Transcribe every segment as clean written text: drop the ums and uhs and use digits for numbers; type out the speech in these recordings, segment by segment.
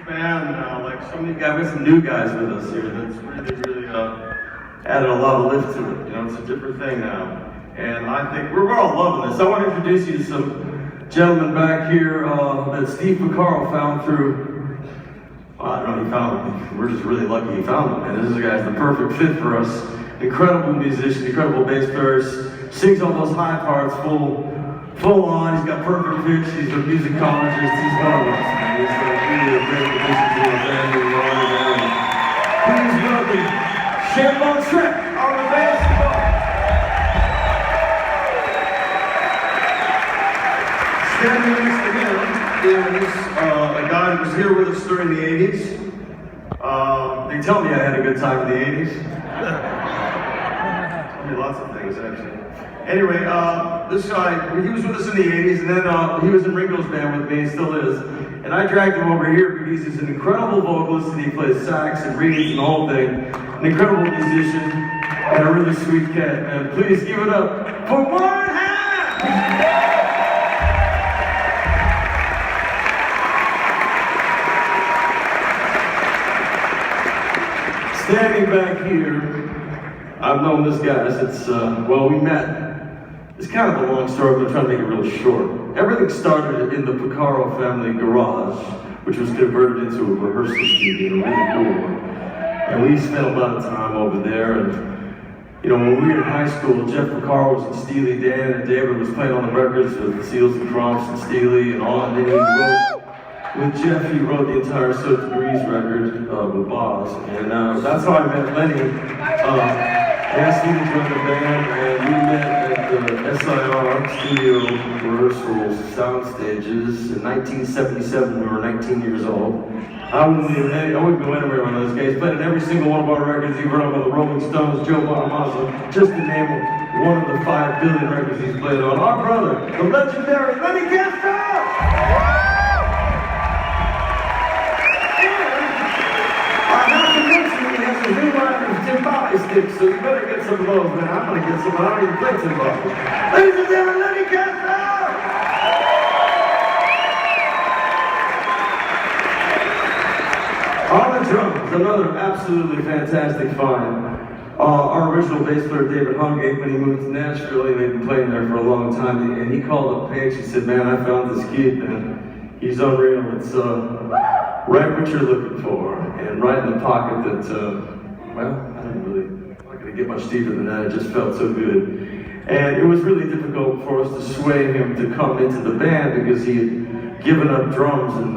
band now. Like so many guys, we have some new guys with us here. That's really added a lot of lift to it. You know, it's a different thing now. And I think we're all loving this. I want to introduce you to some gentlemen back here that Steve Piccaro found through. Well, I don't know, he found them. We're just really lucky he found them. And this guy's the perfect fit for us. Incredible musician, incredible bass player, sings all those high parts full on. He's got perfect pitch. He's a musicologist. He's marvelous. He's really a great addition to our band. Please welcome Chambon Trek on the bass. Standing next to him is a guy who was here with us during the 80s. They tell me I had a good time in the 80s. Tell me lots of things, actually. Anyway, this guy, he was with us in the 80s, and then he was in Ringo's band with me, and still is. And I dragged him over here because he's an incredible vocalist, and he plays sax and reeds and the whole thing. An incredible musician, and a really sweet cat. And please give it up for Warren Hamm! Standing back here, I've known this guy since, well, we met. It's kind of a long story, but I'm trying to make it real short. Everything started in the Piccaro family garage, which was converted into a rehearsal studio, really cool one. And we spent a lot of time over there. And you know, when we were in high school, Jeff Piccaro was in Steely Dan, and David was playing on the records with the Seals and Crofts and Steely and all. And then he wrote, with Jeff, he wrote the entire Soap Degrees record with Boz. And that's how I met Lenny. I asked him to join the band, and we met at the SIR studio rehearsals, sound stages. In 1977, we were 19 years old. I wouldn't go anywhere on those guys. Played in every single one of our records. He wrote on the Rolling Stones, Joe Bonamassa, just to name one of the 5 billion records he's played on. Our brother, the legendary Lenny Castro! Timbali sticks, so you better get some of those, man. I'm gonna get some, I don't even play timbali. Ladies and gentlemen, Lenny Castro! On the drums, another absolutely fantastic find. Our original bass player, David Hungate, when he moved to Nashville, he had been playing there for a long time, and he called up Paige. He said, man, I found this kid, man. He's unreal. It's right what you're looking for, and right in the pocket that, well, I'm not going to get much deeper than that. It just felt so good. And it was really difficult for us to sway him to come into the band because he had given up drums, and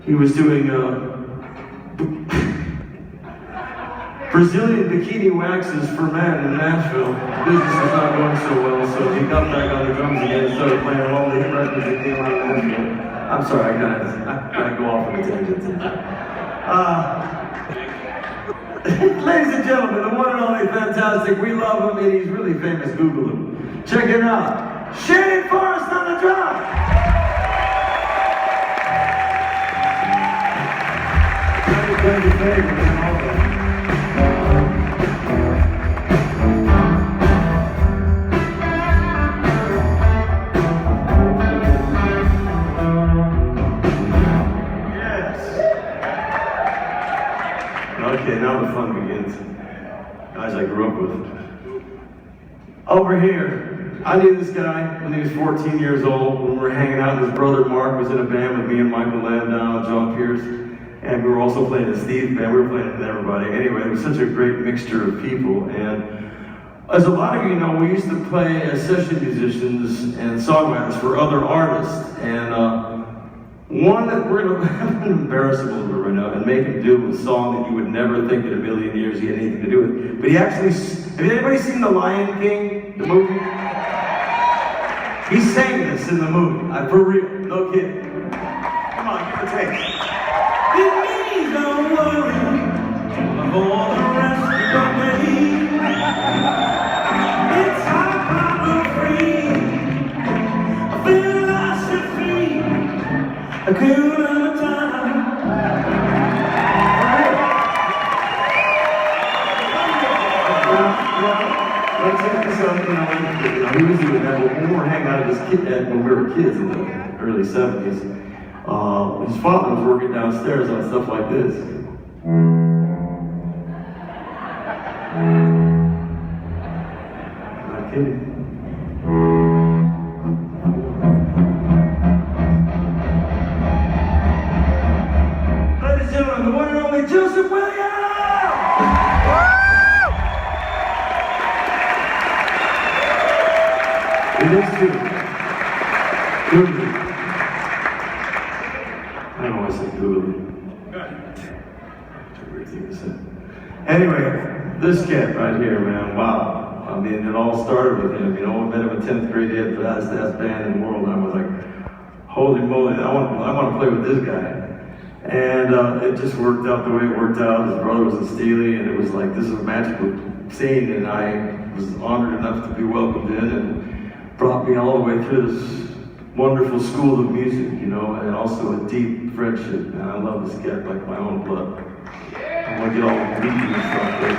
he was doing Brazilian bikini waxes for men in Nashville. Business was not going so well, so he got back on the drums again and started playing all the hit records that came out of Nashville. I'm sorry, I gotta go off on a tangent. Ladies and gentlemen, the one and only fantastic, we love him and he's really famous, Google him. Check it out, Shannon Forrest on the drum! Thank you, Okay, now the fun begins. Guys I grew up with. Over here, I knew this guy when he was 14 years old, when we were hanging out. His brother Mark was in a band with me and Michael Landau and John Pierce, and we were also playing in Steve's band. We were playing with everybody. Anyway, it was such a great mixture of people, and as a lot of you know, we used to play as session musicians and songwriters for other artists, and one that we're going to embarrass him a little bit right now and make him do a song that you would never think in a million years he had anything to do with. But he actually, have anybody seen The Lion King, the movie? He sang this in the movie, for real, no kidding. Come on, give a taste. It means don't worry of all the rest of the way. It's our problem free, a philosophy. A good time. Let's check this out. He was doing that when we were hanging out when we were kids in the early 70s. his father was working downstairs on stuff like this. Not kidding. Ladies and gentlemen, the one and only Joseph Williams! It is too. Googly. I don't know why I said googly. It's a weird thing to say. Anyway, this cat right here, man, wow. I mean, it all started with him. You know, I met him in 10th grade. He had the best band in the world. And I was like, holy moly, I want to play with this guy. And it just worked out the way it worked out. His brother was in Steely, and it was like, this is a magical scene. And I was honored enough to be welcomed in and brought me all the way through this wonderful school of music, you know, and also a deep friendship. And I love this cat like my own blood. I want to get all weepy and stuff, but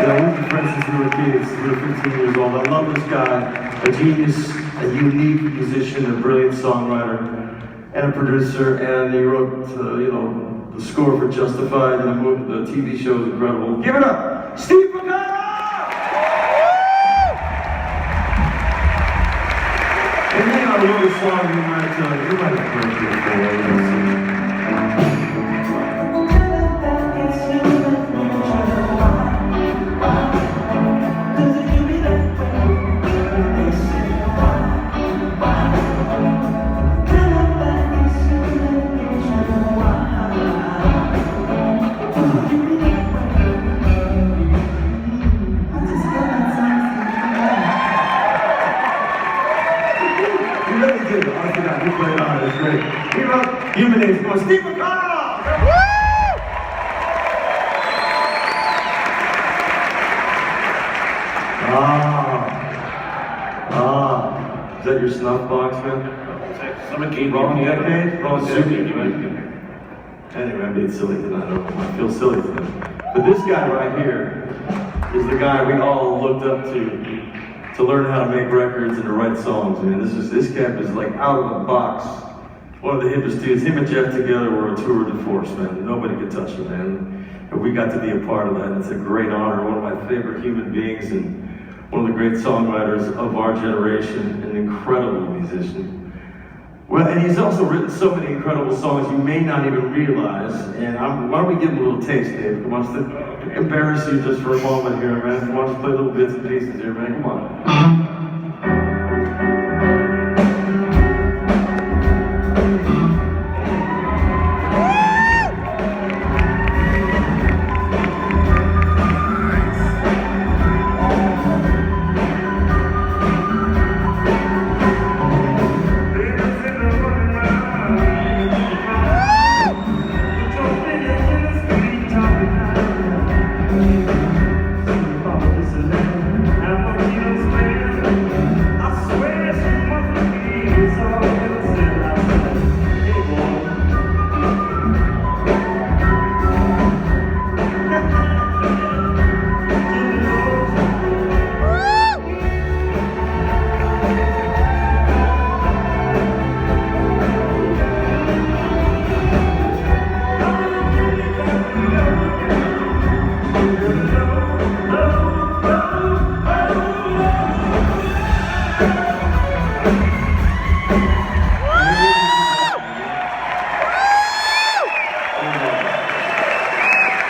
you know, we've been friends since we were kids. We were 15 years old. I love this guy, a genius, a unique musician, a brilliant songwriter, and a producer. And he wrote, you know, the score for Justified, and the TV show is incredible. Give it up, Steve Lukather! And then I wrote a song you might have heard before. He played on it, it's great. He wrote Human Names for Steve McConnell! Is that your snuff box, man? Someone came wrong decade? Wrong decade. Anyway, I'm being silly tonight. I feel silly tonight. But this guy right here is the guy we all looked up to learn how to make records and to write songs. I mean, this cat is like out of the box. One of the hippest dudes. Him and Jeff together were a tour de force, man. Nobody could touch him, man. And we got to be a part of that. And it's a great honor. One of my favorite human beings and one of the great songwriters of our generation. An incredible musician. Well, and he's also written so many incredible songs you may not even realize. And why don't we give him a little taste, Dave? Come on, just to embarrass you just for a moment here, man. Come on, just play little bits and pieces here, man. Come on.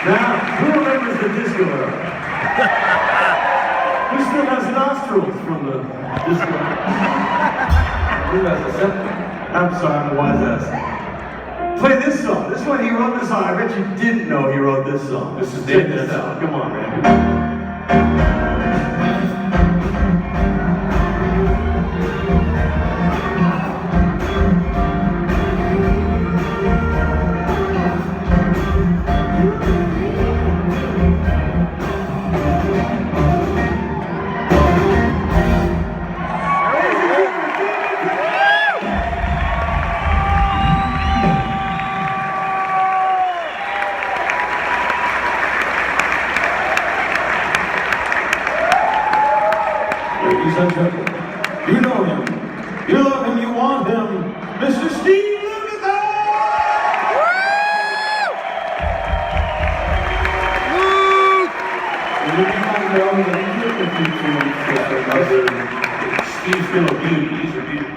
Now, who remembers the disco era? Who still has nostrils from the disco era? Who has a septum? I'm sorry, I'm a wise ass. Play this song. This one, he wrote this song. I bet you didn't know he wrote this song. This is Check this out. Come on, man. You know him. You love him. You want him. Mr. Steve Lukather! Steve's gonna beat. These are beautiful.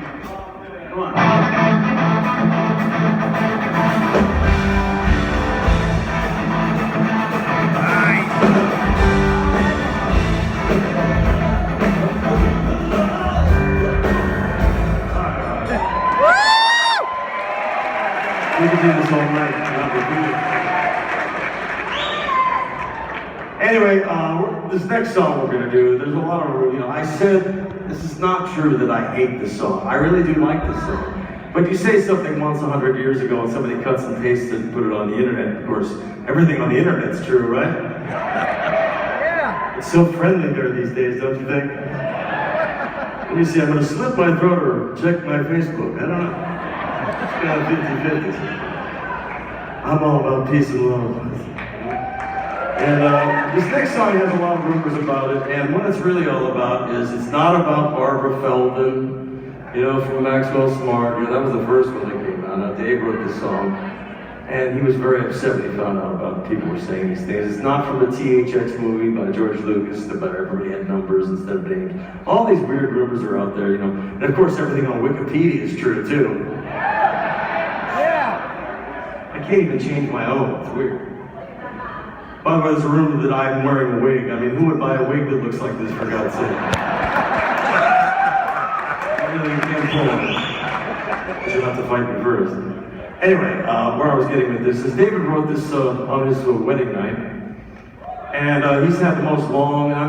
Come on. We can do this all night. Anyway, this next song we're gonna do, there's a lot of, I said, this is not true that I hate this song. I really do like this song. But you say something once 100 years ago and somebody cuts and pastes it and put it on the internet, of course, everything on the internet's true, right? Yeah. It's so friendly there these days, don't you think? Let me see, I'm gonna slit my throat or check my Facebook. I don't know. It's kind of 50-50. I'm all about peace and love. And this next song has a lot of rumors about it, and what it's really all about is it's not about Barbara Feldon, from Maxwell Smart. That was the first one that came out. Dave wrote this song, and he was very upset when he found out about people were saying these things. It's not from the THX movie by George Lucas, about everybody had numbers instead of names. All these weird rumors are out there, And of course, everything on Wikipedia is true, too. Yeah! I can't even change my own. It's weird. By the way, there's a rumor that I'm wearing a wig. I mean, who would buy a wig that looks like this, for God's sake? I really can't pull it. You'll have to fight me first. Anyway, where I was getting with this is David wrote this on his wedding night. And he's had the most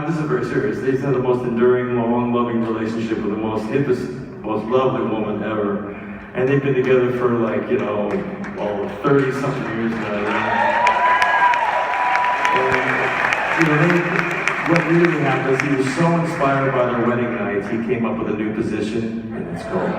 this is very serious, he's had the most enduring, long, loving relationship with the most hippest, most lovely woman ever. And they've been together for 30-something years now. What really happened is he was so inspired by their wedding night, he came up with a new position, and it's called